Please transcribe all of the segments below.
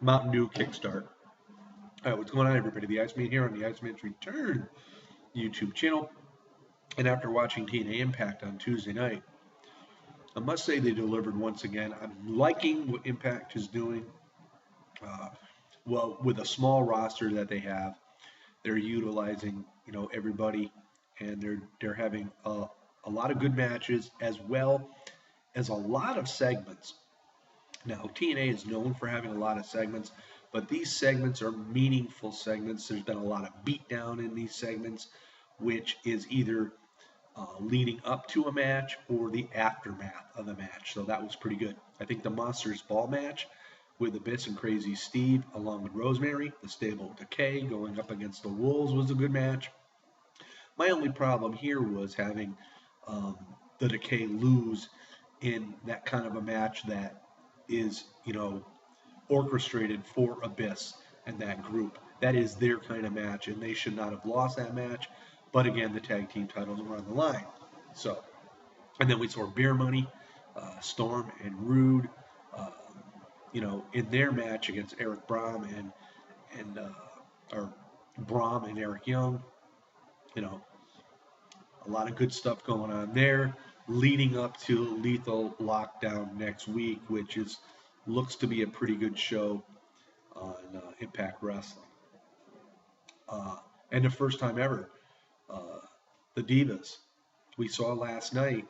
Mountain Dew kickstart. All right, what's going on, everybody? The Iceman here on the Iceman's Return YouTube channel. And after watching TNA Impact on Tuesday night, I must say they delivered once again. I'm liking what Impact is doing. Uh, well, with a small roster that they have, they're utilizing everybody, and they're having a lot of good matches as well as a lot of segments. Now, TNA is known for having a lot of segments, but these segments are meaningful segments. There's been a lot of beatdown in these segments, which is either leading up to a match or the aftermath of a match. So that was pretty good. I think the Monsters Ball match with Abyss and Crazy Steve, along with Rosemary, the stable Decay going up against the Wolves, was a good match. My only problem here was having the Decay lose in that kind of a match that is, orchestrated for Abyss and that group. That is their kind of match, and they should not have lost that match. But again, the tag team titles were on the line. So, and then we saw Beer Money, Storm and Rude, uh, in their match against Eric Brom and or Brom and Eric Young. You know, a lot of good stuff going on there, leading up to Lethal Lockdown next week, which is looks to be a pretty good show on Impact Wrestling. Uh, and the first time ever, uh, the Divas. We saw last night,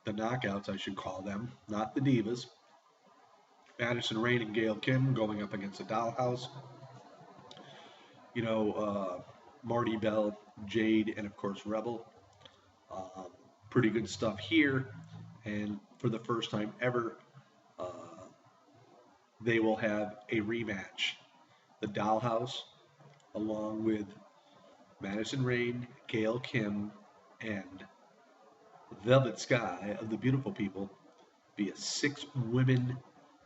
the Knockouts, I should call them, not the Divas. Madison Rayne and Gail Kim going up against the Dollhouse. You know, Marty Bell, Jade, and of course Rebel. Um, Pretty good stuff here. And for the first time ever, uh, they will have a rematch. The Dollhouse, along with Madison Rayne, Gail Kim, and Velvet Sky of the Beautiful People, be a 6-women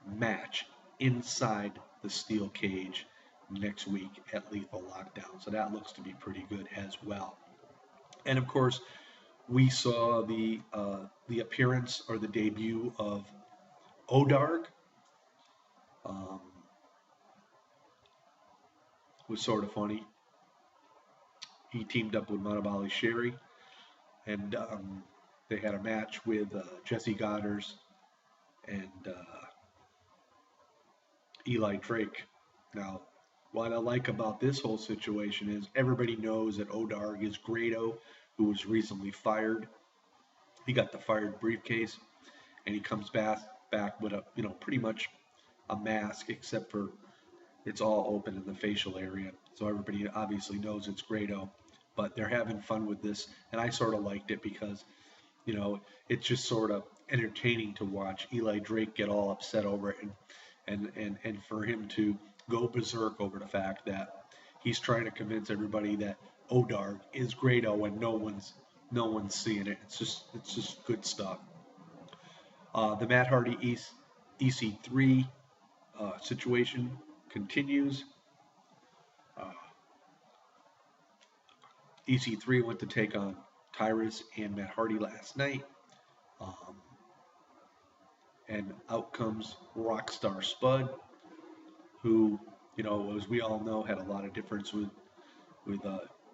match inside the steel cage next week at Lethal Lockdown. So that looks to be pretty good as well. And of course, we saw the appearance or the debut of Odarg. Um, was sort of funny. He teamed up with Montabali Sherry, and they had a match with Jesse Goddard and Eli Drake. Now, what I like about this whole situation is everybody knows that Odarg is Grado, who was recently fired. He got the fired briefcase, and he comes back with a pretty much a mask, except for it's all open in the facial area, so everybody obviously knows it's Grado. But they're having fun with this, and I sort of liked it because it's just sort of entertaining to watch Eli Drake get all upset over it, and for him to go berserk over the fact that he's trying to convince everybody that Odarg is Grado and no one's seeing it. It's just good stuff. The Matt Hardy EC3 situation continues. Uh, EC3 went to take on Tyrus and Matt Hardy last night. Um, and out comes Rockstar Spud, who, as we all know, had a lot of difference with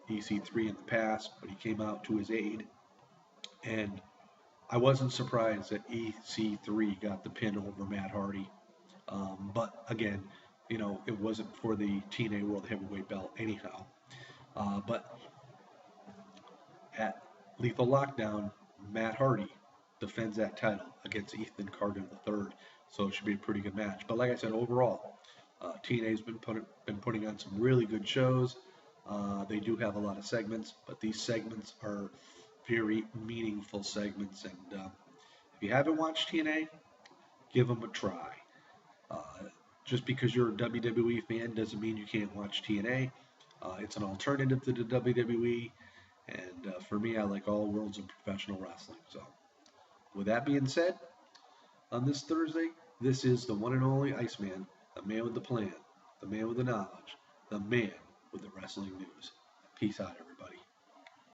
EC3 in the past, but he came out to his aid. And I wasn't surprised that EC3 got the pin over Matt Hardy. But again, it wasn't for the TNA World Heavyweight Belt anyhow. But at Lethal Lockdown, Matt Hardy defends that title against Ethan Carter III. So it should be a pretty good match. But like I said, overall, TNA's been putting on some really good shows. They do have a lot of segments, but these segments are very meaningful segments. And if you haven't watched TNA, give them a try. Uh, just because you're a WWE fan doesn't mean you can't watch TNA. It's an alternative to the WWE, and for me, I like all worlds of professional wrestling. So, with that being said, on this Thursday, this is the one and only Iceman, the man with the plan, the man with the knowledge, the man with the wrestling news. Peace out, everybody.